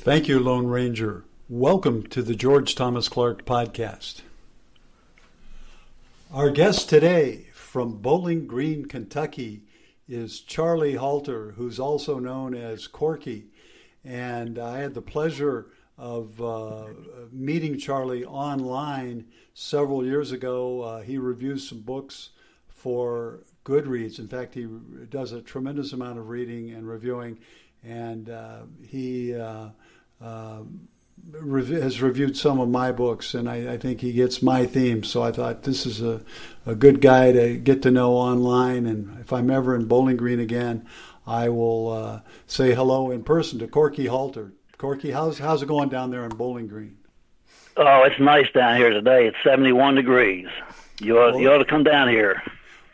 Thank you, Lone Ranger. Welcome to the George Thomas Clark podcast. Our guest today from Bowling Green, Kentucky is Charlie Halter, who's also known as Corky. And I had the pleasure of meeting Charlie online several years ago. He reviews some books for Goodreads. In fact, he does a tremendous amount of reading and reviewing, and he has reviewed some of my books, and I think he gets my themes. So I thought this is a good guy to get to know online, and if I'm ever in Bowling Green again, I will say hello in person to Corky Halter. Corky, how's it going down there in Bowling Green? Oh, it's nice down here today. It's 71 degrees. You ought to come down here.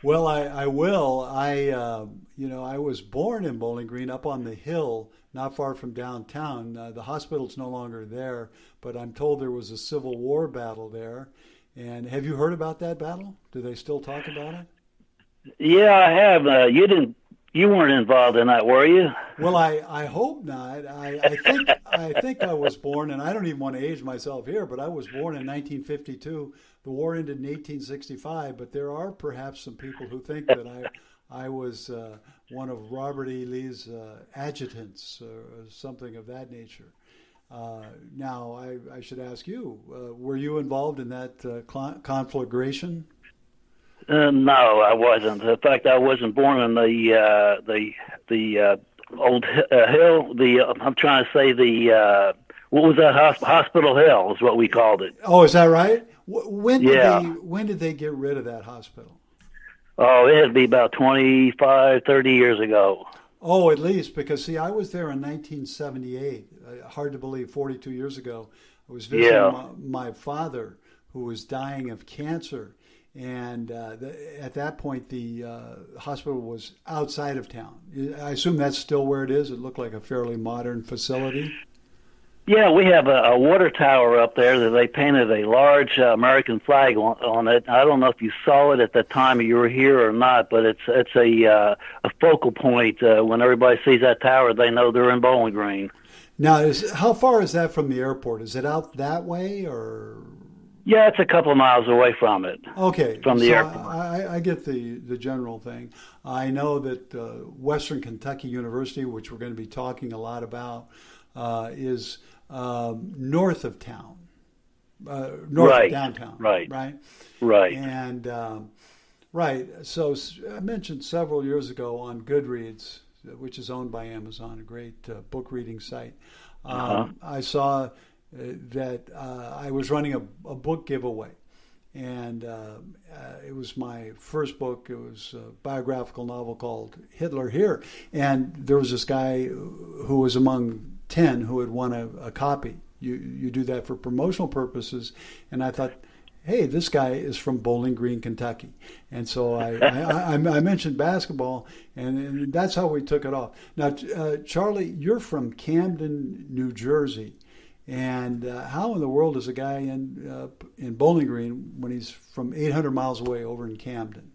Well, I will. I was born in Bowling Green up on the hill, not far from downtown. The hospital's no longer there, but I'm told there was a Civil War battle there. And have you heard about that battle? Do they still talk about it? Yeah, I have. You weren't involved in that, were you? Well, I hope not. I think I was born, and I don't even want to age myself here, but I was born in 1952. The war ended in 1865, but there are perhaps some people who think that I was one of Robert E. Lee's adjutants or something of that nature. Now, I should ask you, were you involved in that conflagration? No, I wasn't. In fact, I wasn't born in the old hill. I'm trying to say what was that? Hospital Hill is what we called it. Oh, is that right? When did they get rid of that hospital? Oh, it'd be about 25, 30 years ago. Oh, at least, because, see, I was there in 1978. Hard to believe, 42 years ago. I was visiting my father, who was dying of cancer. And at that point, the hospital was outside of town. I assume that's still where it is. It looked like a fairly modern facility. Yeah, we have a water tower up there that they painted a large American flag on it. I don't know if you saw it at the time you were here or not, but it's a focal point. When everybody sees that tower, they know they're in Bowling Green. Now, how far is that from the airport? Is it out that way, or? Yeah, it's a couple of miles away from it. Okay. From the airport. I get the general thing. I know that Western Kentucky University, which we're going to be talking a lot about, is north of town, north of downtown. Right. And so I mentioned several years ago on Goodreads, which is owned by Amazon, a great book reading site. I saw that I was running a book giveaway, and it was my first book. It was a biographical novel called Hitler Here, and there was this guy who was among 10 who had won a copy. You do that for promotional purposes, and I thought, hey, this guy is from Bowling Green, Kentucky. And so I mentioned basketball, and that's how we took it off. Now, Charlie, you're from Camden, New Jersey. And how in the world is a guy in Bowling Green when he's from 800 miles away over in Camden?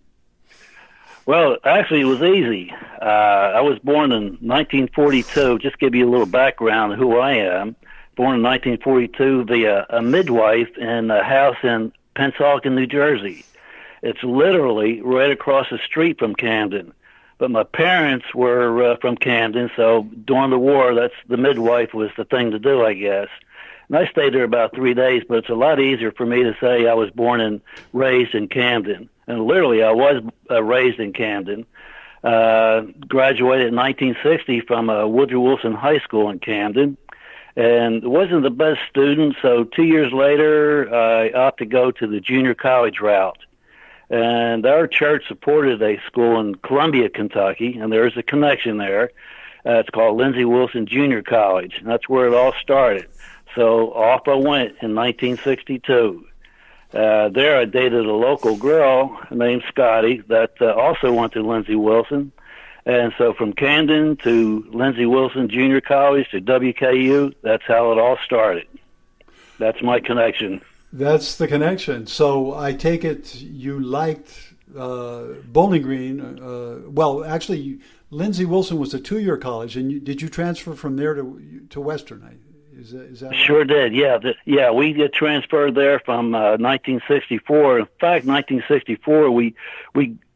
Well, actually, it was easy. I was born in 1942. Just give you a little background of who I am. Born in 1942 via a midwife in a house in Pennsauken, New Jersey. It's literally right across the street from Camden. But my parents were from Camden, so during the war, the midwife was the thing to do, I guess. And I stayed there about 3 days, but it's a lot easier for me to say I was born and raised in Camden. And literally, I was raised in Camden. Graduated in 1960 from Woodrow Wilson High School in Camden. And wasn't the best student, so 2 years later, I opted to go to the junior college route. And our church supported a school in Columbia, Kentucky, and there's a connection there. It's called Lindsey Wilson Junior College, and that's where it all started. So off I went in 1962. There I dated a local girl named Scotty that also went to Lindsey Wilson. And so from Camden to Lindsey Wilson Junior College to WKU, that's how it all started. That's my connection. That's the connection. So I take it you liked Bowling Green. Well, actually, Lindsey Wilson was a 2-year college, and did you transfer from there to Western? Is that right? Sure did. Yeah, we get transferred there from 1964. In fact, 1964, we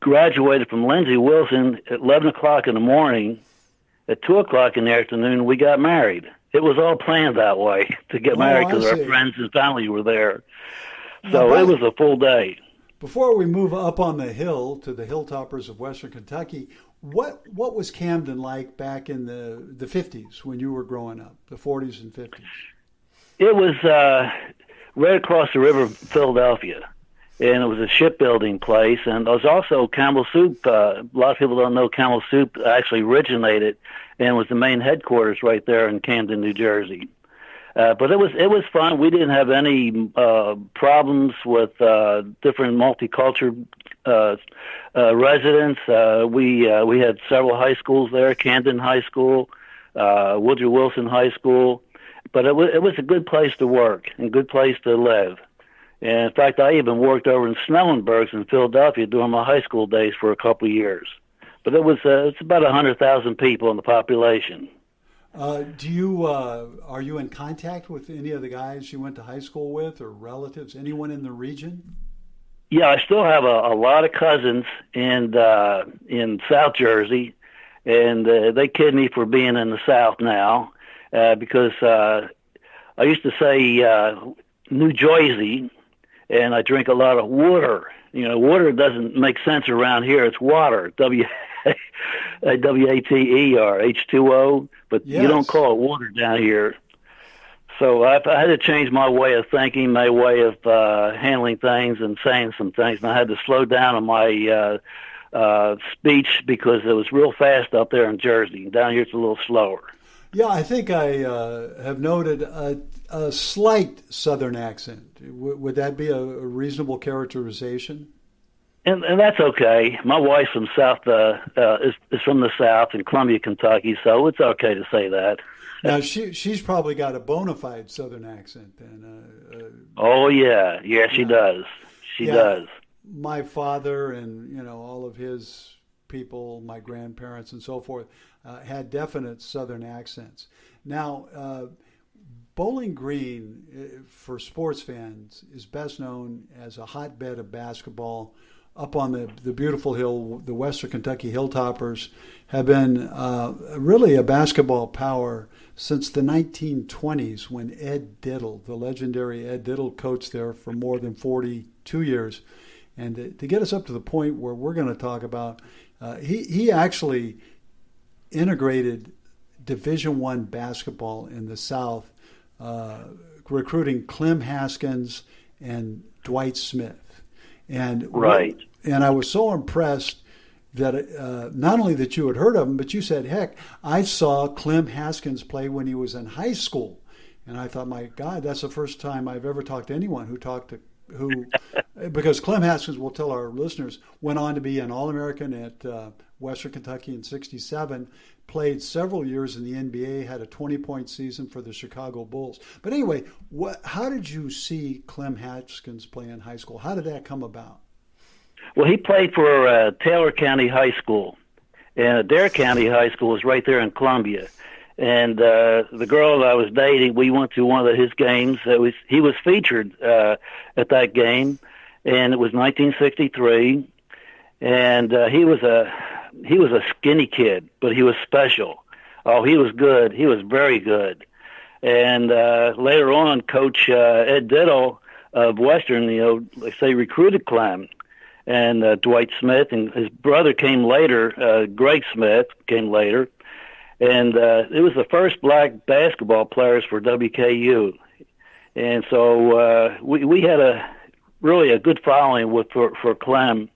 graduated from Lindsey Wilson at 11 o'clock in the morning. At 2 o'clock in the afternoon, we got married. It was all planned that way to get married because our friends and family were there. So it was a full day. Before we move up on the hill to the Hilltoppers of Western Kentucky, what was Camden like back in the 50s when you were growing up, the 40s and 50s? It was right across the river from Philadelphia, and it was a shipbuilding place, and there was also Campbell Soup. A lot of people don't know Campbell Soup actually originated and was the main headquarters right there in Camden, New Jersey. But it was fun. We didn't have any problems with different multicultural residents. We had several high schools there: Camden High School, Woodrow Wilson High School. But it was a good place to work and good place to live. And in fact, I even worked over in Snellenburg in Philadelphia during my high school days for a couple of years. But it's about 100,000 people in the population. Are you in contact with any of the guys you went to high school with, or relatives, anyone in the region? Yeah, I still have a lot of cousins in South Jersey, and they kid me for being in the South now because I used to say New Jersey, and I drink a lot of water. You know, water doesn't make sense around here. It's water, W-A-T-E-R, H2O, but yes. You don't call it water down here. So I had to change my way of thinking, my way of handling things and saying some things, and I had to slow down on my speech because it was real fast up there in Jersey. Down here it's a little slower. Yeah, I think I have noted a slight Southern accent. Would that be a reasonable characterization? And that's okay. My wife's from is from the South in Columbia, Kentucky, so it's okay to say that. Now she's probably got a bona fide Southern accent then. Oh yeah, she does. She does. My father and all of his people, my grandparents and so forth, had definite Southern accents. Now, Bowling Green, for sports fans, is best known as a hotbed of basketball. Up on the beautiful hill, the Western Kentucky Hilltoppers have been really a basketball power since the 1920s when Ed Diddle, the legendary Ed Diddle, coached there for more than 42 years. And to get us up to the point where we're going to talk about, he actually integrated Division I basketball in the South, recruiting Clem Haskins and Dwight Smith. And right. And I was so impressed that not only that you had heard of him, but you said, heck, I saw Clem Haskins play when he was in high school. And I thought, my God, that's the first time I've ever talked to anyone who because Clem Haskins, will tell our listeners, went on to be an All-American at Western Kentucky in '67, played several years in the NBA, had a 20-point season for the Chicago Bulls. But anyway, how did you see Clem Haskins play in high school? How did that come about? Well, he played for Taylor County High School, and Adair County High School is right there in Columbia. And the girl that I was dating, we went to one of his games. He was featured at that game, and it was 1963. And he was a skinny kid, but he was special. Oh, he was good. He was very good. And later on, Coach Ed Diddle of Western, recruited Clem. And Dwight Smith, and his brother came later. Greg Smith came later. And it was the first black basketball players for WKU. And so we had really a good following for Clem.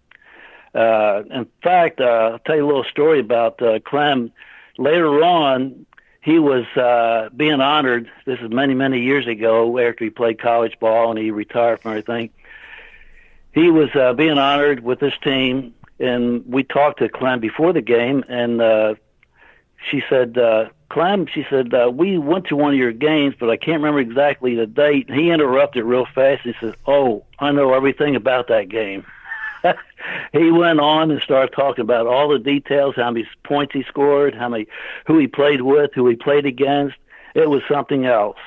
In fact, I'll tell you a little story about Clem. Later on, he was being honored. This is many, many years ago after he played college ball and he retired from everything. He was being honored with his team, and we talked to Clem before the game, and she said, Clem, we went to one of your games, but I can't remember exactly the date. And he interrupted real fast. He said, oh, I know everything about that game. He went on and started talking about all the details, how many points he scored, who he played with, who he played against. It was something else.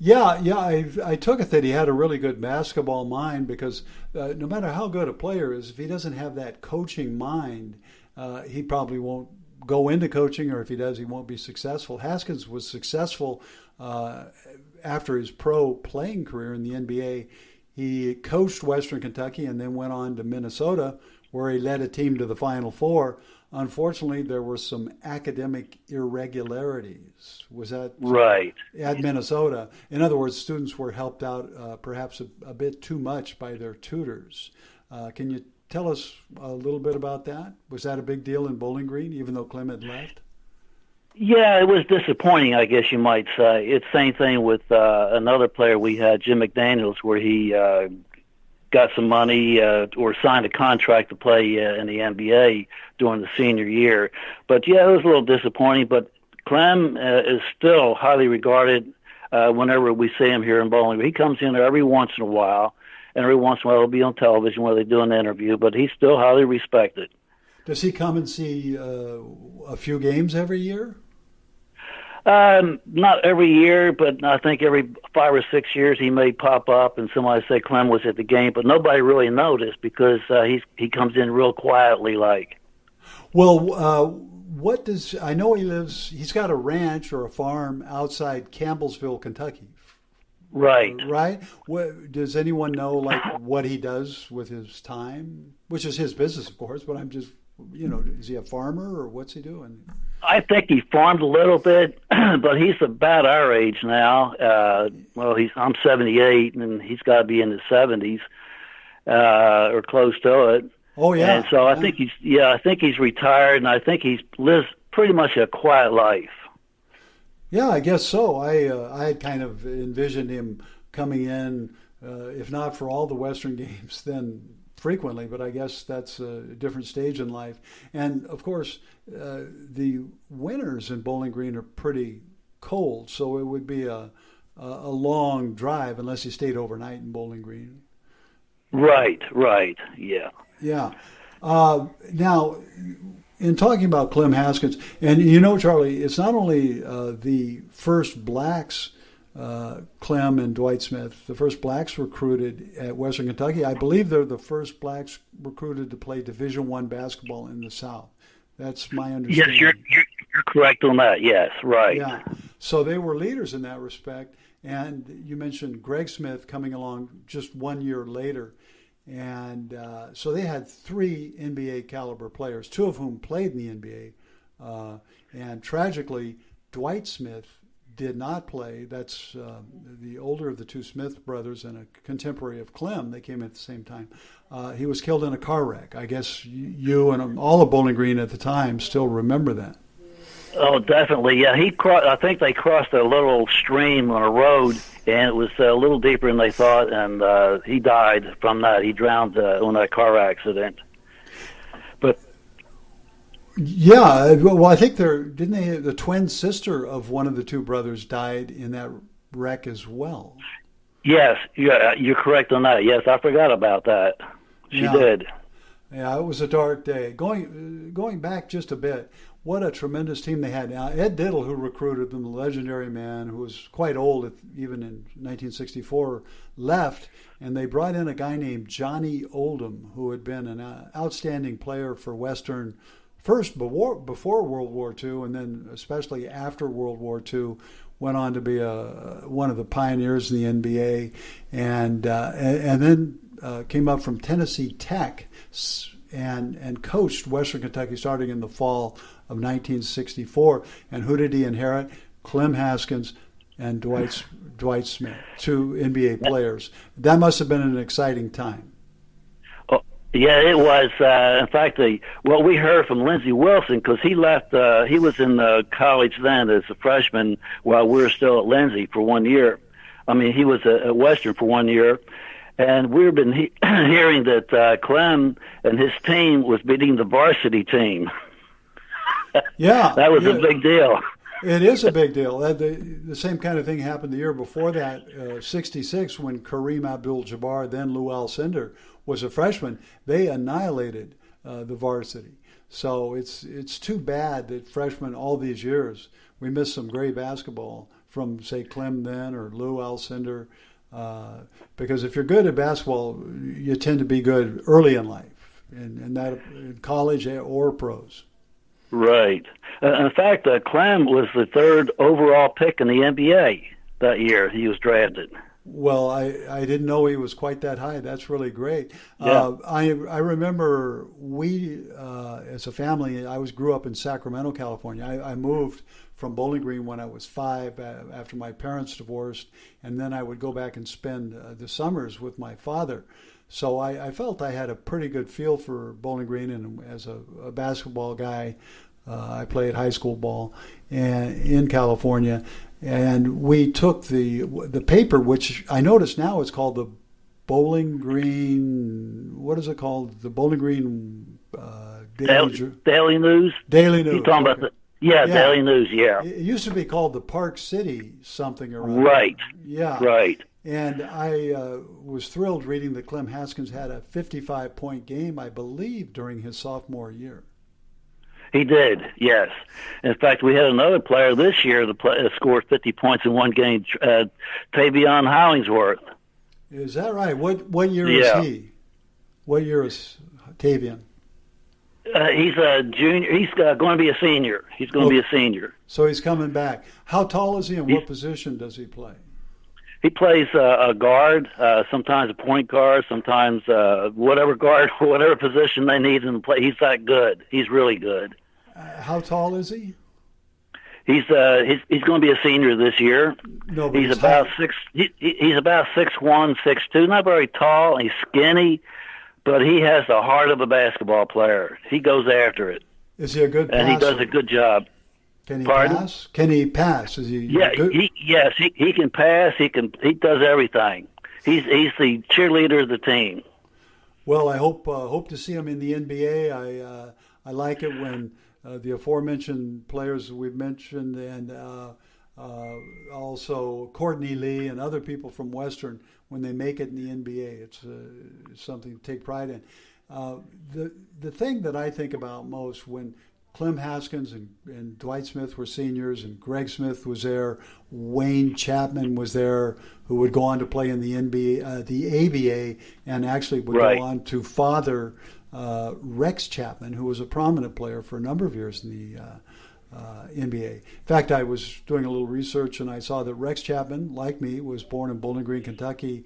Yeah. I took it that he had a really good basketball mind because no matter how good a player is, if he doesn't have that coaching mind, he probably won't go into coaching, or if he does, he won't be successful. Haskins was successful after his pro playing career in the NBA. He coached Western Kentucky and then went on to Minnesota, where he led a team to the Final Four. Unfortunately, there were some academic irregularities. Was that Right. at Minnesota? In other words, students were helped out perhaps a bit too much by their tutors. Can you tell us a little bit about that? Was that a big deal in Bowling Green, even though Clem had left? Yeah, it was disappointing, I guess you might say. It's the same thing with another player we had, Jim McDaniels, where he got some money or signed a contract to play in the NBA during the senior year. But yeah, it was a little disappointing. But Clem is still highly regarded whenever we see him here in Bowling Green. He comes in there every once in a while, and every once in a while he'll be on television where they do an interview, but he's still highly respected. Does he come and see a few games every year? Not every year, but I think every 5 or 6 years he may pop up and somebody say Clem was at the game, but nobody really noticed because he comes in real quietly like. Well, what does I know he's got a ranch or a farm outside Campbellsville, Kentucky. Right. Right? Does anyone know like what he does with his time? Which is his business, of course, but I'm just, is he a farmer or what's he doing? I think he farmed a little bit, but he's about our age now. I'm 78, and he's got to be in his 70s or close to it. Oh yeah. And so I think he's retired, and I think he lives pretty much a quiet life. Yeah, I guess so. I had kind of envisioned him coming in, if not for all the Western games, then frequently, but I guess that's a different stage in life. And of course, the winters in Bowling Green are pretty cold, so it would be a long drive unless you stayed overnight in Bowling Green. Right, yeah. Yeah. Now, in talking about Clem Haskins, and Charlie, it's not only the first blacks, Clem and Dwight Smith, the first blacks recruited at Western Kentucky. I believe they're the first blacks recruited to play Division I basketball in the South. That's my understanding. Yes, you're correct on that. Yes, right. Yeah. So they were leaders in that respect. And you mentioned Greg Smith coming along just 1 year later. And so they had 3 NBA caliber players, 2 of whom played in the NBA. And tragically, Dwight Smith did not play. That's the older of the 2 Smith brothers and a contemporary of Clem. They came at the same time. He was killed in a car wreck. I guess you and all of Bowling Green at the time still remember that. Oh, definitely. Yeah, I think they crossed a little stream on a road, and it was a little deeper than they thought, and he died from that. He drowned on that car accident. But yeah, well, I think the twin sister of one of the 2 brothers died in that wreck as well. Yes, you're correct on that. Yes, I forgot about that. She did. Yeah, it was a dark day. Going back just a bit, what a tremendous team they had. Now, Ed Diddle, who recruited them, the legendary man who was quite old, even in 1964, left, and they brought in a guy named Johnny Oldham, who had been an outstanding player for Western, first before World War II, and then especially after World War II, went on to be one of the pioneers in the NBA, and then came up from Tennessee Tech and coached Western Kentucky starting in the fall of 1964. And who did he inherit? Clem Haskins and Dwight Smith, 2 NBA players. That must have been an exciting time. Oh, yeah, it was. In fact, what we heard from Lindsey Wilson, because he left, he was in college then as a freshman while we were still at Lindsey for 1 year. I mean, he was at Western for 1 year. And we've been hearing that Clem and his team was beating the varsity team. Yeah. That was a big deal. It is a big deal. The same kind of thing happened the year before that, 66, when Kareem Abdul-Jabbar, then Lou Alcindor, was a freshman. They annihilated the varsity. So it's too bad that freshmen all these years, we missed some great basketball from, say, Clem then or Lou Alcindor. Because if you're good at basketball, you tend to be good early in life, and that in college or pros. Right. In fact, Clem was the third overall pick in the NBA that year he was drafted. Well, I didn't know he was quite that high. That's really great. Yeah. I remember we, as a family, grew up in Sacramento, California. I moved from Bowling Green when I was 5 after my parents divorced, and then I would go back and spend the summers with my father. So I felt I had a pretty good feel for Bowling Green, and as a basketball guy, I played high school ball in California. And we took the paper, which I notice now it's called the Bowling Green. What is it called? The Bowling Green Daily News. Daily News. You're talking about Daily News. Yeah. It used to be called the Park City something or other. Right. Yeah. Right. And I was thrilled reading that Clem Haskins had a 55-point game, I believe, during his sophomore year. He did, yes. In fact, we had another player this year that scored 50 points in one game, Tavion Hollingsworth. Is that right? What year is he? What year is Tavion? He's a junior. He's going to be a senior. He's going to be a senior. So he's coming back. How tall is he, and what position does he play? He plays a guard, sometimes a point guard, sometimes whatever guard, whatever position they need him to play. He's that good. He's really good. How tall is he? He's going to be a senior this year. No, but he's about six. He's about 6'1", 6'2". Not very tall. He's skinny, but he has the heart of a basketball player. He goes after it. Is he a good passer? And he does a good job. Can he pass? Can he pass? Is he? Yeah, good? He can pass. He does everything. He's the cheerleader of the team. Well, I hope to see him in the NBA. I like it when the aforementioned players we've mentioned, and also Courtney Lee and other people from Western, when they make it in the NBA, it's something to take pride in. The thing that I think about most when Clem Haskins and Dwight Smith were seniors, and Greg Smith was there, Wayne Chapman was there, who would go on to play in the NBA, the ABA, and actually would go on to father Rex Chapman, who was a prominent player for a number of years in the NBA. In fact, I was doing a little research, and I saw that Rex Chapman, like me, was born in Bowling Green, Kentucky.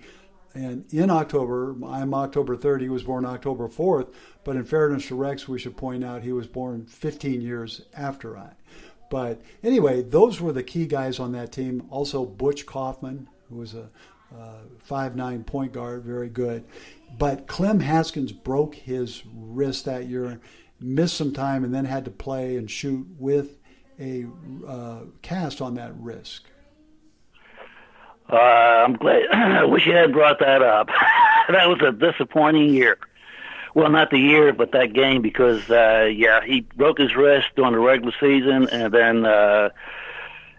And in October, I'm October 3rd, he was born October 4th, but in fairness to Rex, we should point out he was born 15 years after I. But anyway, those were the key guys on that team. Also, Butch Kaufman, who was a 5'9" point guard, very good. But Clem Haskins broke his wrist that year, missed some time, and then had to play and shoot with a cast on that wrist. I'm glad. I wish you had brought that up. That was a disappointing year. Well, not the year, but that game, because he broke his wrist during the regular season, and then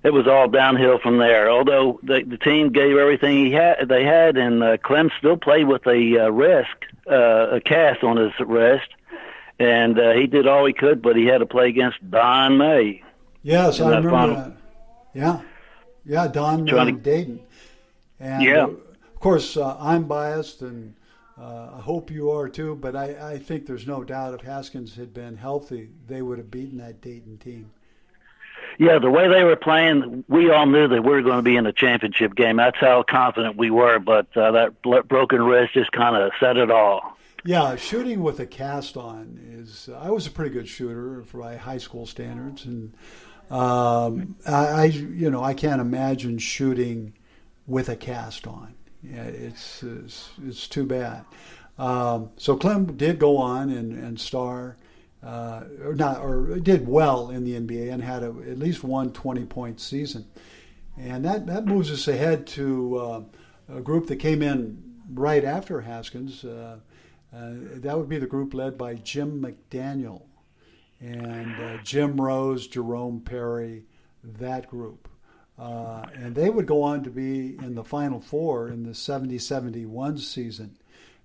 it was all downhill from there. Although the team gave everything they had, and Clem still played with a cast on his wrist, and he did all he could, but he had to play against Don May. Yes, I remember that. Yeah, Don Dayton. And of course, I'm biased, and I hope you are too, but I think there's no doubt if Haskins had been healthy, they would have beaten that Dayton team. Yeah, the way they were playing, we all knew that we were going to be in a championship game. That's how confident we were, but that broken wrist just kind of said it all. Yeah, shooting with a cast on is. I was a pretty good shooter for my high school standards, and I can't imagine shooting with a cast on. Yeah, it's too bad. So Clem did go on and star, or did well in the NBA and had at least one 20-point season, and that moves us ahead to a group that came in right after Haskins. That would be the group led by Jim McDaniel and Jim Rose, Jerome Perry, that group. And they would go on to be in the Final Four in the 70-71 season.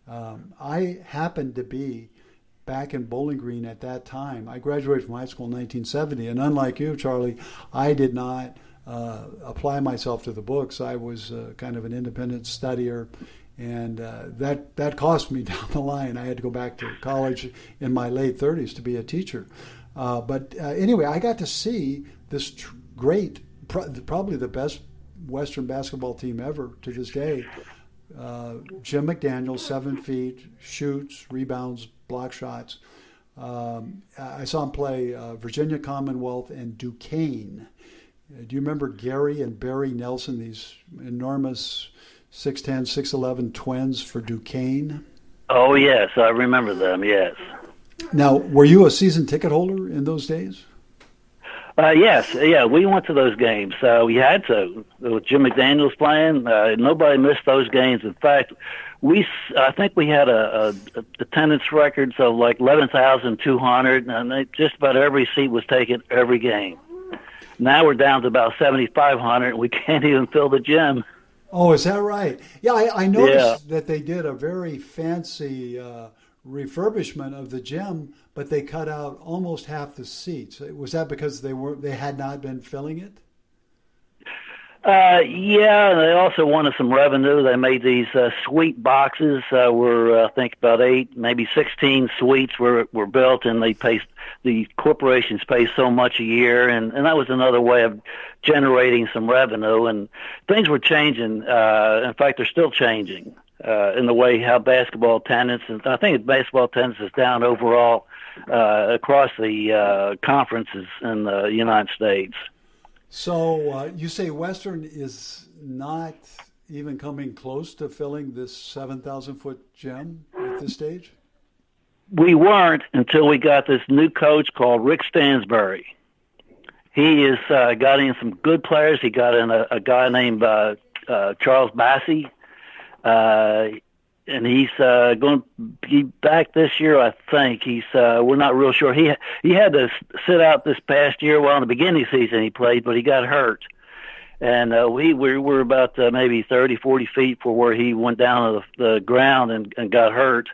I happened to be back in Bowling Green at that time. I graduated from high school in 1970, and unlike you, Charlie, I did not apply myself to the books. I was kind of an independent studier, and that cost me down the line. I had to go back to college in my late 30s to be a teacher. But anyway, I got to see this great, probably the best Western basketball team ever to this day. Jim McDaniel, 7 feet, shoots, rebounds, block shots. I saw him play Virginia Commonwealth and Duquesne. Do you remember Gary and Barry Nelson, these enormous 6'10", 6'11" twins for Duquesne? Oh, yes, I remember them, yes. Now, were you a season ticket holder in those days? Yes, we went to those games. We had to. With Jim McDaniels playing, nobody missed those games. In fact, I think we had a attendance records of like 11,200, and just about every seat was taken every game. Now we're down to about 7,500, and we can't even fill the gym. Oh, is that right? Yeah, I noticed that they did a very fancy refurbishment of the gym, but they cut out almost half the seats. Was that because they had not been filling it? Yeah, they also wanted some revenue. They made these suite boxes. Were I think about 8, maybe 16 suites were built, and the corporations pay so much a year, and that was another way of generating some revenue. And things were changing. In fact, they're still changing in the way how basketball attendance, and I think basketball attendance is down overall across the conferences in the United States. So you say Western is not even coming close to filling this 7,000-foot gym at this stage? We weren't until we got this new coach called Rick Stansbury. He has got in some good players. He got in a guy named Charles Bassey, and he's going to be back this year, I think. We're not real sure. He had to sit out this past year. Well, in the beginning of the season he played, but he got hurt. And we were about maybe 30, 40 feet from where he went down to the ground and got hurt.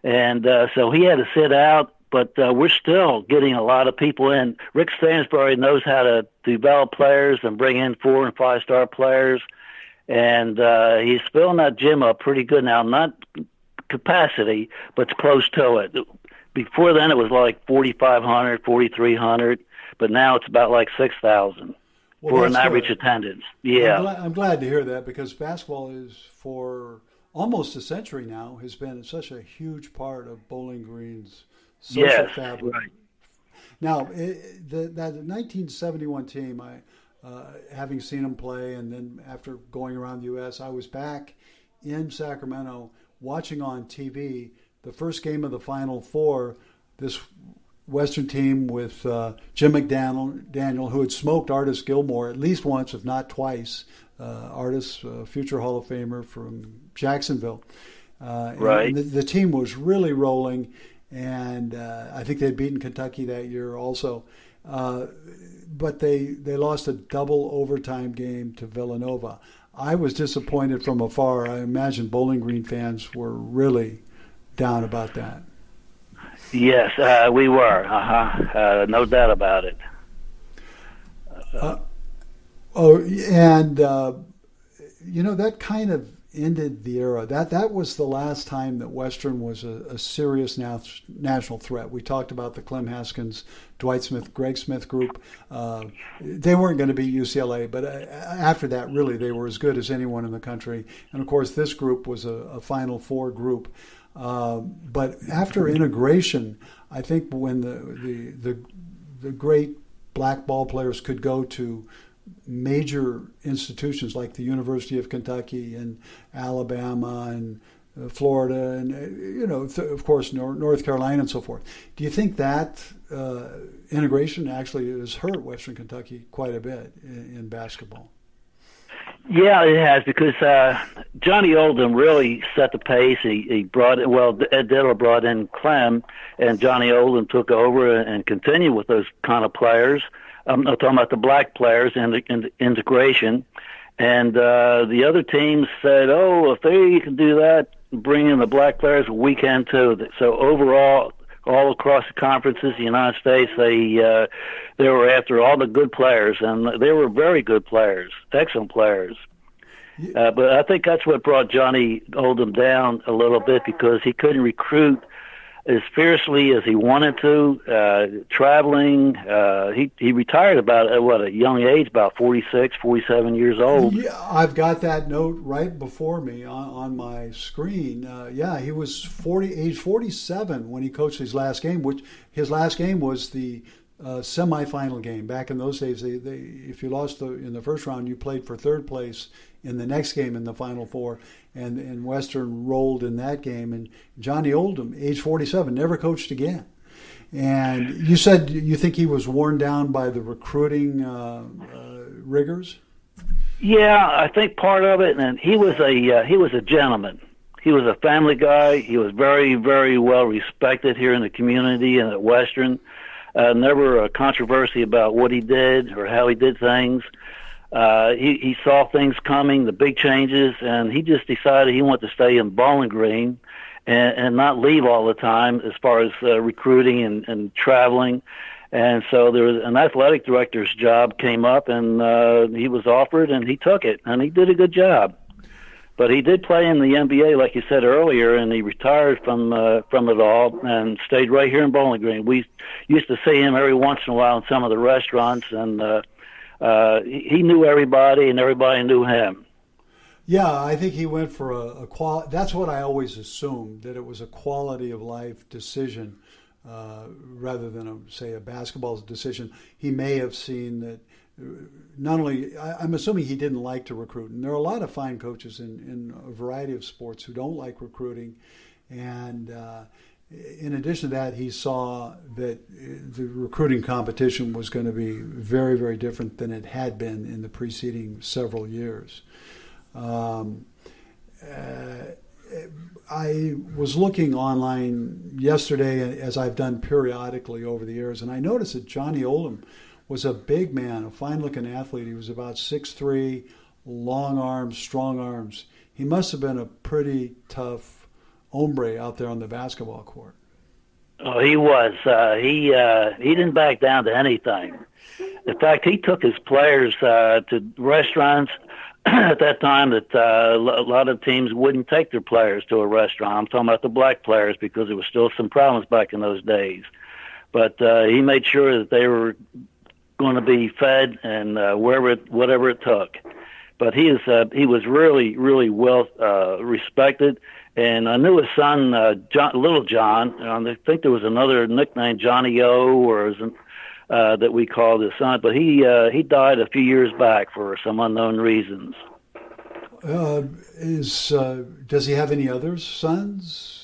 And so he had to sit out, but we're still getting a lot of people in. Rick Stansbury knows how to develop players and bring in 4- and 5-star players. And he's filling that gym up pretty good now, not capacity, but it's close to it. Before then, it was like 4,500, 4,300, but now it's about like 6,000 for an average attendance. Yeah. I'm glad to hear that, because basketball is, for almost a century now, has been such a huge part of Bowling Green's social fabric. Right. Now, that 1971 team, having seen them play, and then after going around the U.S., I was back in Sacramento watching on TV the first game of the Final Four, this Western team with Jim McDaniel, who had smoked Artis Gilmore at least once, if not twice. Artis, future Hall of Famer from Jacksonville. Right. And the team was really rolling, and I think they'd beaten Kentucky that year also. But they lost a double overtime game to Villanova. I was disappointed from afar. I imagine Bowling Green fans were really down about that. Yes, we were. No doubt about it. That kind of ended the era. That was the last time that Western was a serious national threat. We talked about the Clem Haskins, Dwight Smith, Greg Smith group. They weren't going to beat UCLA, but after that, really, they were as good as anyone in the country. And of course, this group was a Final Four group. But after integration, I think when the great black ball players could go to major institutions like the University of Kentucky and Alabama and Florida and of course North Carolina and so forth. Do you think that integration actually has hurt Western Kentucky quite a bit in basketball? Yeah, it has, because Johnny Oldham really set the pace. He brought in, Ed Diddler brought in Clem, and Johnny Oldham took over and continued with those kind of players. I'm talking about the black players and the integration. And the other teams said, if they can do that, bring in the black players, we can too. So overall, all across the conferences, the United States. They were after all the good players, and they were very good players, excellent players. But I think that's what brought Johnny Oldham down a little bit, because he couldn't recruit as fiercely as he wanted to. Traveling, he retired about a young age, about 46, 47 years old. Yeah, I've got that note right before me on my screen. He was age 47 when he coached his last game, which his last game was the semifinal game. Back in those days, if you lost in the first round, you played for third place in the next game in the Final Four, and Western rolled in that game. And Johnny Oldham, age 47, never coached again. And you said you think he was worn down by the recruiting rigors? Yeah, I think part of it, and he was a gentleman. He was a family guy. He was very, very well respected here in the community and at Western. Never a controversy about what he did or how he did things. He saw things coming, the big changes, and he just decided he wanted to stay in Bowling Green and not leave all the time as far as recruiting and traveling. And so there was an athletic director's job came up, and he was offered, and he took it, and he did a good job. But he did play in the NBA, like you said earlier, and he retired from it all and stayed right here in Bowling Green. We used to see him every once in a while in some of the restaurants, and he knew everybody, and everybody knew him. Yeah, I think he went for a quality. That's what I always assumed, that it was a quality of life decision rather than, say, a basketball decision. He may have seen that not only, I'm assuming he didn't like to recruit. And there are a lot of fine coaches in a variety of sports who don't like recruiting. And in addition to that, he saw that the recruiting competition was going to be very, very different than it had been in the preceding several years. I was looking online yesterday, as I've done periodically over the years, and I noticed that Johnny Oldham was a big man, a fine-looking athlete. He was about 6'3", long arms, strong arms. He must have been a pretty tough hombre out there on the basketball court. Oh, he was. He didn't back down to anything. In fact, he took his players to restaurants at that time that a lot of teams wouldn't take their players to a restaurant. I'm talking about the black players, because there was still some problems back in those days. But he made sure that they were going to be fed and whatever it took. But he was really, really well respected. And I knew his son, Little John. I think there was another nickname, Johnny O, or that we called his son. But he died a few years back for some unknown reasons. Does he have any other sons?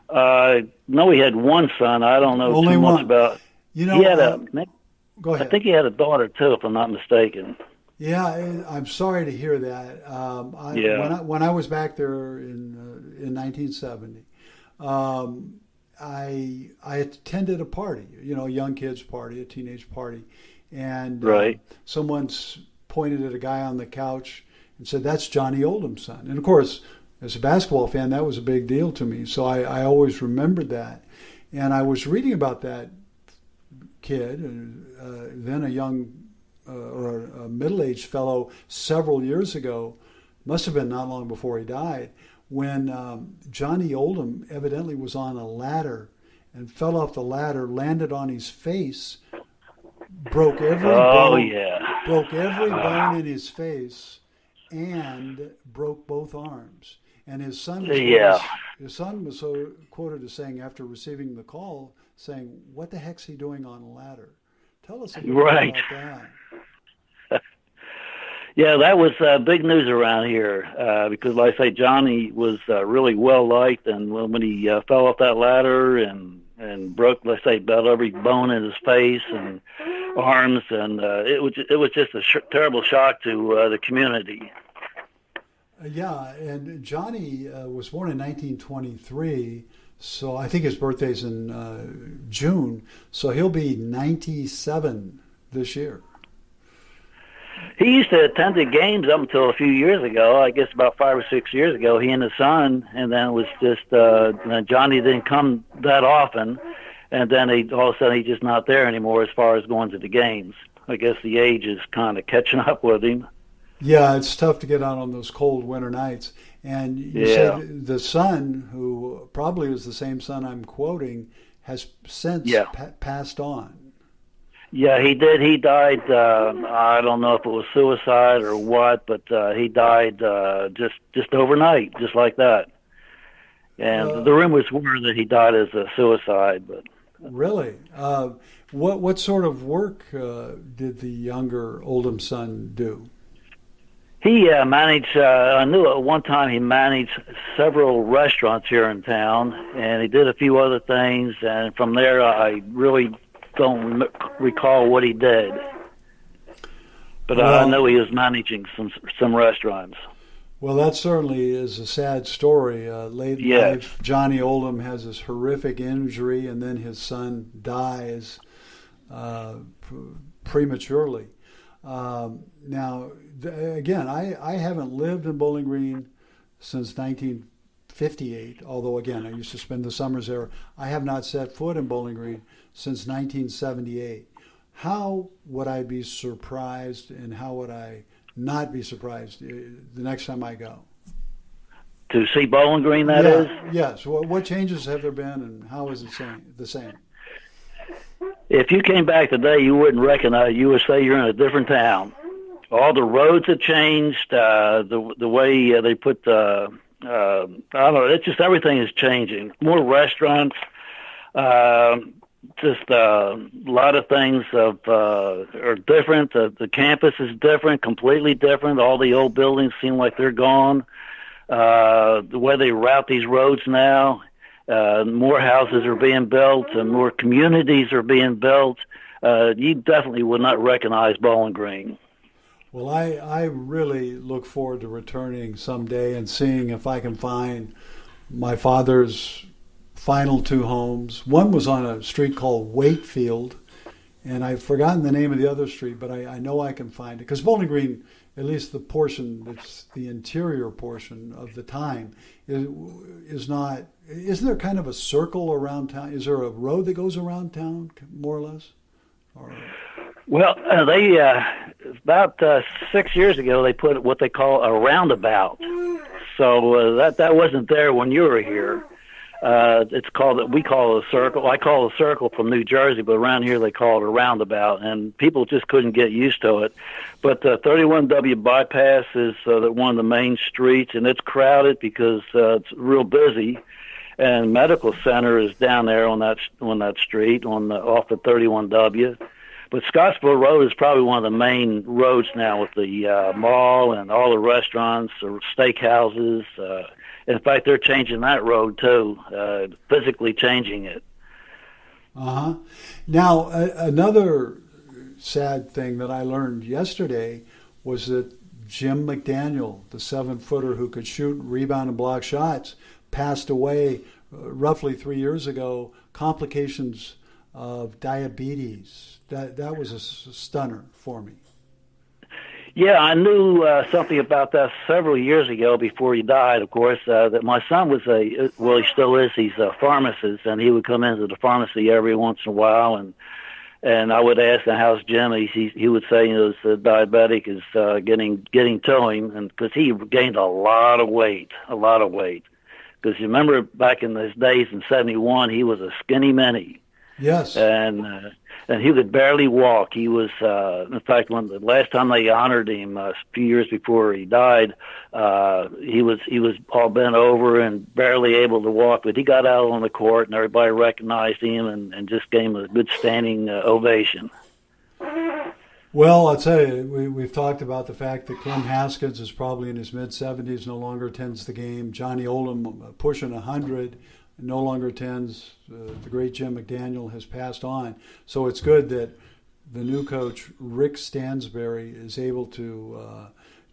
No, he had one son. I don't know only too one. much about. You know, go ahead. I think he had a daughter too, if I'm not mistaken. Yeah, I'm sorry to hear that. When I was back there in 1970, I attended a party, a young kids party, a teenage party, and someone pointed at a guy on the couch and said, "That's Johnny Oldham's son." And of course, as a basketball fan, that was a big deal to me. So I always remembered that. And I was reading about that kid, then a young or a middle-aged fellow several years ago, must have been not long before he died, when Johnny Oldham evidently was on a ladder and fell off the ladder, landed on his face, broke every bone in his face, and broke both arms. And his son was so quoted as saying, after receiving the call, saying, "What the heck's he doing on a ladder?" Tell us a little bit about that. Yeah, that was big news around here because, like I say, Johnny was really well liked, and when he fell off that ladder and broke, let's say, about every bone in his face and arms, and it was just a terrible shock to the community. Yeah, and Johnny was born in 1923. So I think his birthday's in June. So he'll be 97 this year. He used to attend the games up until a few years ago. I guess about 5 or 6 years ago. He and his son, and then it was just Johnny didn't come that often, and then all of a sudden he's just not there anymore as far as going to the games. I guess the age is kind of catching up with him. Yeah, it's tough to get out on those cold winter nights. And you said the son, who probably is the same son I'm quoting, has since passed on. Yeah, he did. He died. I don't know if it was suicide or what, but he died just overnight, just like that. And the rumors were that he died as a suicide. But really, what sort of work did the younger Oldham son do? He managed, I knew at one time he managed several restaurants here in town, and he did a few other things, and from there I really don't recall what he did. But I know he was managing some restaurants. Well, that certainly is a sad story. Late in life, Johnny Oldham has this horrific injury, and then his son dies prematurely. Now, again, I haven't lived in Bowling Green since 1958, although, again, I used to spend the summers there. I have not set foot in Bowling Green since 1978. How would I be surprised, and how would I not be surprised the next time I go? To see Bowling Green, that is? Yes. What changes have there been, and how is it the same? If you came back today, you wouldn't recognize. You would say you're in a different town. All the roads have changed. The way they put I don't know. It's just everything is changing. More restaurants. Just a lot of things are different. The campus is different, completely different. All the old buildings seem like they're gone. The way they route these roads now. More houses are being built and more communities are being built. You definitely would not recognize Bowling Green. Well, I really look forward to returning someday and seeing if I can find my father's final two homes. One was on a street called Wakefield, and I've forgotten the name of the other street, but I know I can find it. Because Bowling Green, at least the portion that's the interior portion of the time, is not. Isn't there kind of a circle around town? Is there a road that goes around town, more or less? Well, they about 6 years ago they put what they call a roundabout. So that wasn't there when you were here. We call it a circle. I call it a circle from New Jersey, but around here they call it a roundabout, and people just couldn't get used to it. But 31W bypass is one of the main streets, and it's crowded because it's real busy. And medical center is down there on that street off of 31W. But Scottsville Road is probably one of the main roads now with the mall and all the restaurants or steakhouses. In fact, they're changing that road too, physically changing it. Uh-huh. Now, another sad thing that I learned yesterday was that Jim McDaniel, the 7-footer who could shoot, rebound, and block shots, passed away roughly 3 years ago, complications of diabetes. That was a stunner for me. Yeah, I knew something about that several years ago before he died, of course, that my son was he still is, he's a pharmacist, and he would come into the pharmacy every once in a while, and I would ask him, how's Jim? He would say, the diabetic is getting to him, and because he gained a lot of weight. Because you remember back in those days in '71, he was a skinny mini. Yes. And he could barely walk. He was, in fact, when the last time they honored him a few years before he died, he was all bent over and barely able to walk. But he got out on the court, and everybody recognized him and just gave him a good standing ovation. Well, I'll tell you, we've talked about the fact that Clem Haskins is probably in his mid-70s, no longer attends the game. Johnny Oldham, pushing 100, no longer attends. The great Jim McDaniel has passed on. So it's good that the new coach, Rick Stansberry, is able to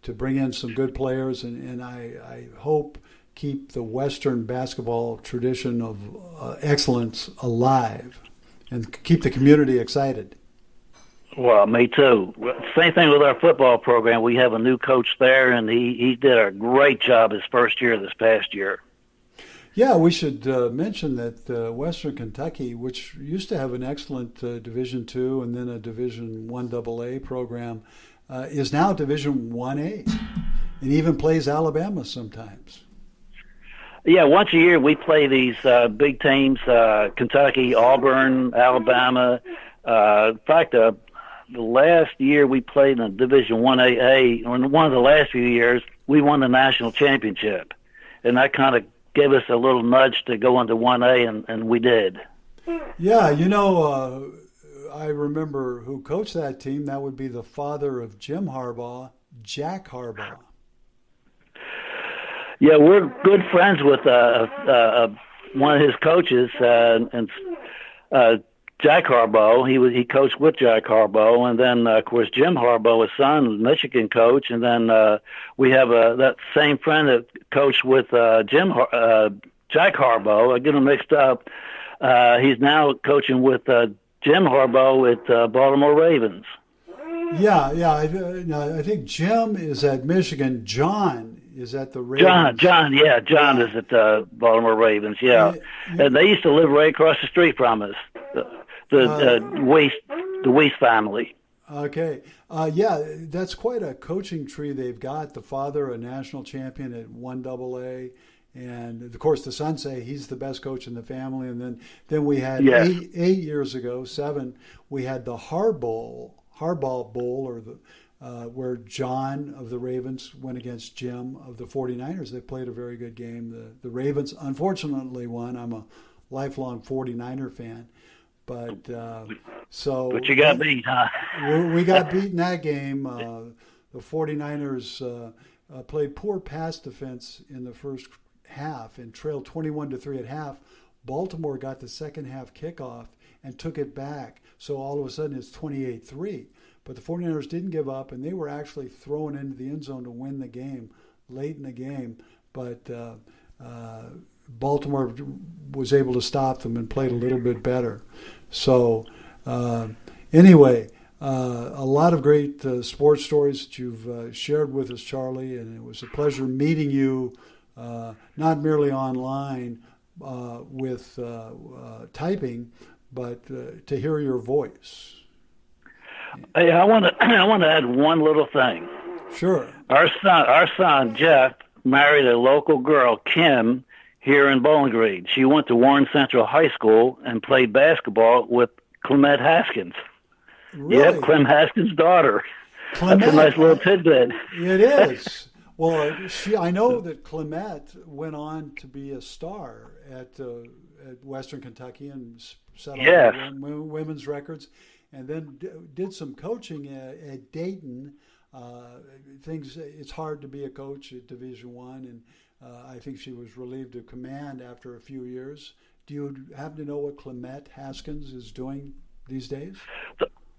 bring in some good players, and I hope keep the Western basketball tradition of excellence alive and keep the community excited. Well, me too. Same thing with our football program. We have a new coach there, and he did a great job his first year this past year. Yeah, we should mention that Western Kentucky, which used to have an excellent Division II and then a Division I AA program, is now Division 1A, and even plays Alabama sometimes. Yeah, once a year we play these big teams: Kentucky, Auburn, Alabama. In fact, the last year we played in Division 1AA. In one of the last few years, we won the national championship, and that kind of gave us a little nudge to go into 1A, and we did. Yeah, I remember who coached that team. That would be the father of Jim Harbaugh, Jack Harbaugh. Yeah, we're good friends with one of his coaches, and Jack Harbaugh. He coached with Jack Harbaugh, and then of course Jim Harbaugh, his son, was Michigan coach, and then we have that same friend that coached with Jack Harbaugh. I get them mixed up. He's now coaching with Jim Harbaugh at Baltimore Ravens. Yeah. I think Jim is at Michigan. John is at the Ravens. John is at the Baltimore Ravens. Yeah, and they used to live right across the street from us. The Weiss family. Okay. That's quite a coaching tree they've got. The father, a national champion at 1AA. And, of course, the son say he's the best coach in the family. And then we had 8 years ago, 7, we had the Harbaugh Bowl, or where John of the Ravens went against Jim of the 49ers. They played a very good game. The Ravens, unfortunately, won. I'm a lifelong 49er fan. But you got beat, huh? We got beat in that game. The 49ers played poor pass defense in the first half and trailed 21-3 at half. Baltimore got the second half kickoff and took it back. So all of a sudden it's 28-3. But the 49ers didn't give up, and they were actually thrown into the end zone to win the game late in the game. But Baltimore was able to stop them and played a little bit better. So anyway, a lot of great sports stories that you've shared with us, Charlie, and it was a pleasure meeting you, not merely online with typing, but to hear your voice. Hey, I want to add one little thing. Sure. Our son Jeff married a local girl, Kim, here in Bowling Green. She went to Warren Central High School and played basketball with Clement Haskins. Really? Yep, Clem Haskins' daughter. Clement, that's a nice little tidbit. It is. Well, I know that Clement went on to be a star at Western Kentucky and set up women's records, and then did some coaching at Dayton. It's hard to be a coach at Division I, and I think she was relieved of command after a few years. Do you happen to know what Clement Haskins is doing these days?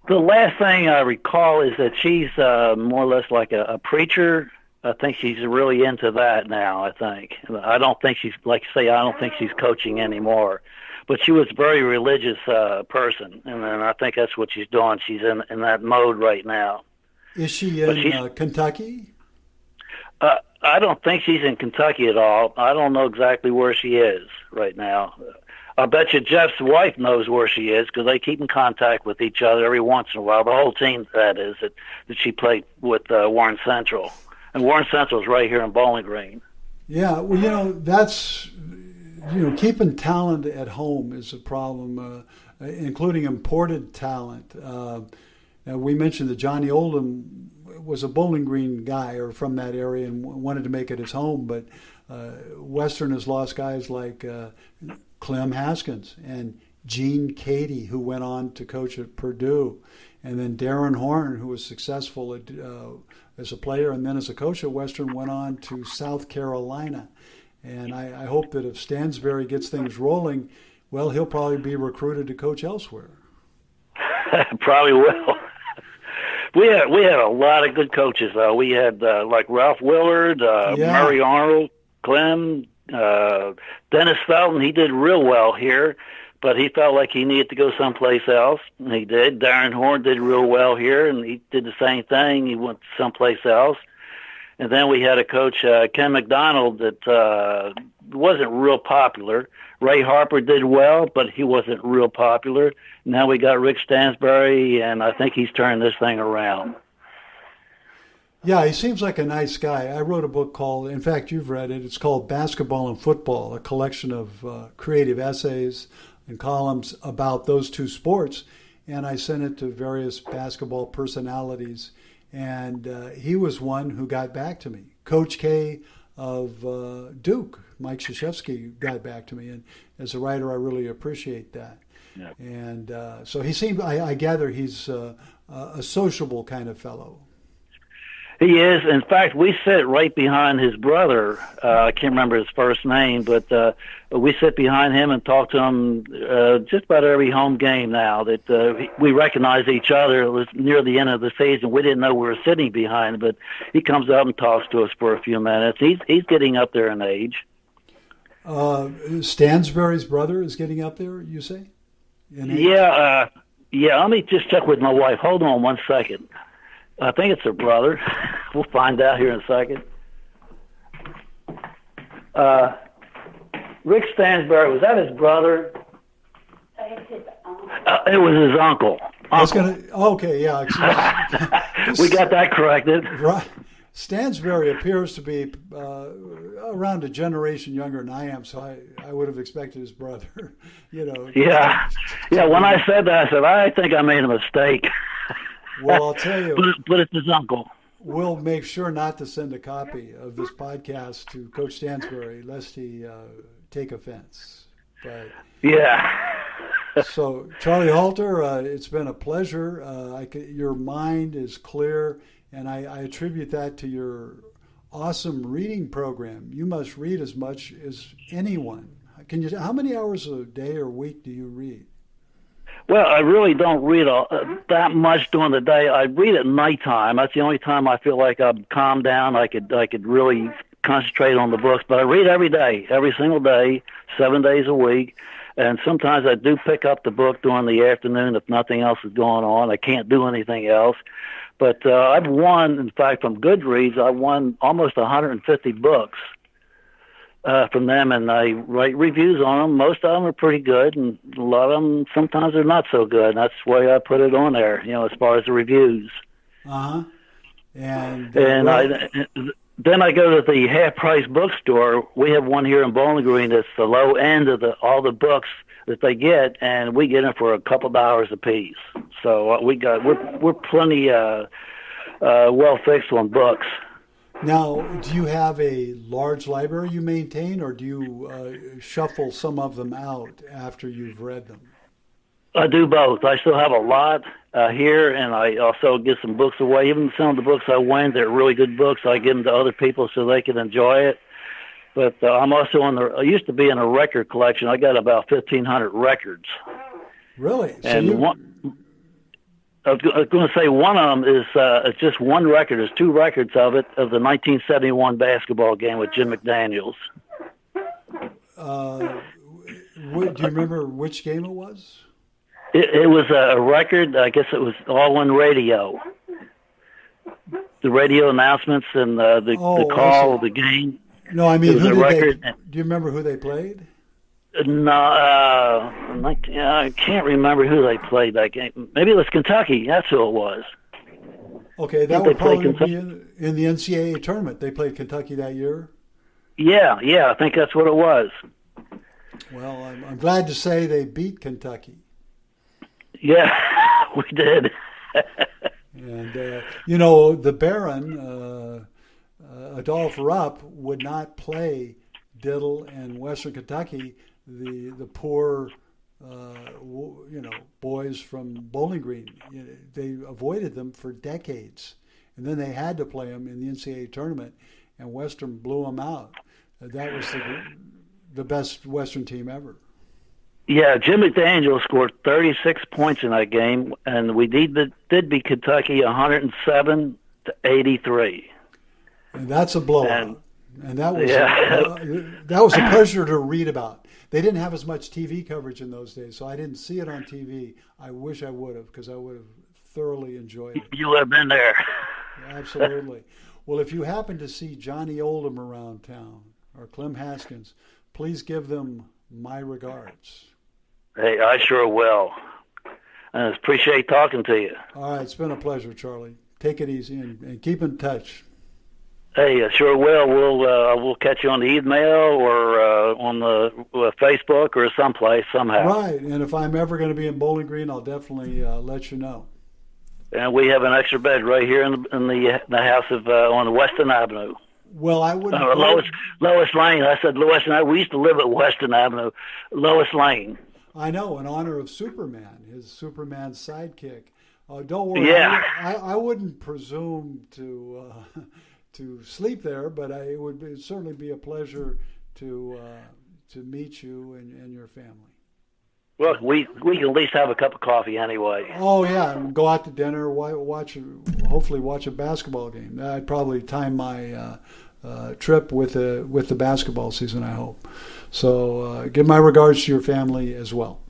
The last thing I recall is that she's more or less like a preacher. I think she's really into that now, I think. I don't think she's, like I say, I don't think she's coaching anymore. But she was a very religious person, and I think that's what she's doing. She's in that mode right now. Is she in Kentucky? I don't think she's in Kentucky at all. I don't know exactly where she is right now. I bet you Jeff's wife knows where she is because they keep in contact with each other every once in a while. The whole team, that is, that she played with Warren Central. And Warren Central is right here in Bowling Green. Yeah, well, that's, keeping talent at home is a problem, including imported talent. We mentioned that Johnny Oldham was a Bowling Green guy or from that area and wanted to make it his home, but Western has lost guys like Clem Haskins and Gene Cady, who went on to coach at Purdue, and then Darren Horn, who was successful as a player and then as a coach at Western, went on to South Carolina. And I hope that if Stansbury gets things rolling, well, he'll probably be recruited to coach elsewhere. Probably will. We had a lot of good coaches, though. We had like Ralph Willard, Murray Arnold, Clem, Dennis Felton. He did real well here. but he felt like he needed to go someplace else, and he did. Darren Horn did real well here, and he did the same thing. He went someplace else. And then we had a coach, Ken McDonald, that wasn't real popular. Ray Harper did well, but he wasn't real popular. Now we got Rick Stansbury, and I think he's turned this thing around. Yeah, he seems like a nice guy. I wrote a book called, in fact, you've read it, it's called Basketball and Football, a collection of creative essays and columns about those two sports. And I sent it to various basketball personalities. And he was one who got back to me. Coach K of Duke, Mike Krzyzewski, got back to me. And as a writer, I really appreciate that. Yep. And so he seemed, I gather he's a sociable kind of fellow. He is. In fact, we sit right behind his brother. I can't remember his first name, but we sit behind him and talk to him just about every home game now. That we recognize each other. It was near the end of the season. We didn't know we were sitting behind, but he comes up and talks to us for a few minutes. He's getting up there in age. Stansbury's brother is getting up there, you say? Yeah. Let me just check with my wife. Hold on one second. I think it's her brother. We'll find out here in a second. Rick Stansbury, was that his brother? It's his uncle. It was his uncle. Okay, yeah. We got that corrected. Right. Stansbury appears to be around a generation younger than I am, so I would have expected his brother. Yeah. When I said that, I said, I think I made a mistake. Well, I'll tell you. But it's his uncle. We'll make sure not to send a copy of this podcast to Coach Stansbury, lest he take offense. But yeah. So, Charlie Halter, it's been a pleasure. Your mind is clear, and I attribute that to your awesome reading program. You must read as much as anyone. How many hours a day or week do you read? Well, I really don't read that much during the day. I read at nighttime. That's the only time I feel like I'm calmed down. I could really concentrate on the books. But I read every day, every single day, 7 days a week. And sometimes I do pick up the book during the afternoon if nothing else is going on. I can't do anything else. But I've won, in fact, from Goodreads, I won almost 150 books from them, and I write reviews on them. Most of them are pretty good, and a lot of them sometimes are not so good. That's why I put it on there, as far as the reviews. Uh-huh. And then I go to the half-price bookstore. We have one here in Bowling Green that's the low end of all the books that they get, and we get them for a couple dollars a piece. So we're plenty well fixed on books. Now, do you have a large library you maintain, or do you shuffle some of them out after you've read them? I do both. I still have a lot here, and I also give some books away. Even some of the books I win, they're really good books. I give them to other people so they can enjoy it. But I'm also I used to be in a record collection. I got about 1,500 records. Really? I was going to say one of them is it's just one record. There's two records of it, of the 1971 basketball game with Jim McDaniels. Do you remember which game it was? It was a record. I guess it was all on radio. The radio announcements and the call of the game. No, I mean, do you remember who they played? No, I can't remember who they played that game. Maybe it was Kentucky. That's who it was. Okay, that would probably be in the NCAA tournament. They played Kentucky that year? Yeah, I think that's what it was. Well, I'm glad to say they beat Kentucky. Yeah, we did. And, the Baron, Adolph Rupp, would not play Diddle and Western Kentucky, the poor, boys from Bowling Green. They avoided them for decades. And then they had to play them in the NCAA tournament, and Western blew them out. That was the best Western team ever. Yeah, Jim McDaniel scored 36 points in that game, and we did beat Kentucky 107-83. And that's a blowout. And that was Yeah. that was a pleasure to read about. They didn't have as much TV coverage in those days, so I didn't see it on TV. I wish I would have, because I would have thoroughly enjoyed it. You would have been there. Absolutely. Well, if you happen to see Johnny Oldham around town or Clem Haskins, please give them my regards. Hey, I sure will. I appreciate talking to you. All right, it's been a pleasure, Charlie. Take it easy and keep in touch. Hey, sure will. We'll catch you on the email or on the Facebook or someplace somehow. Right, and if I'm ever going to be in Bowling Green, I'll definitely let you know. And we have an extra bed right here in the house of on the Weston Avenue. Well, I wouldn't. Lois Lane. I said Weston. We used to live at Weston Avenue, Lois Lane. I know, in honor of Superman, his Superman sidekick. Don't worry. Yeah. I wouldn't presume to sleep there, but it would certainly be a pleasure to meet you and your family. Well, we can at least have a cup of coffee anyway. Oh yeah, and go out to dinner, hopefully watch a basketball game. I'd probably time my trip with the basketball season, I hope. So give my regards to your family as well.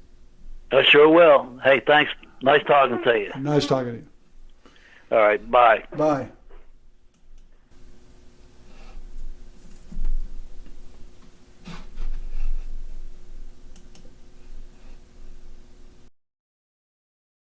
I sure will. Hey, thanks. Nice talking to you. Nice talking to you. All right, bye. Bye.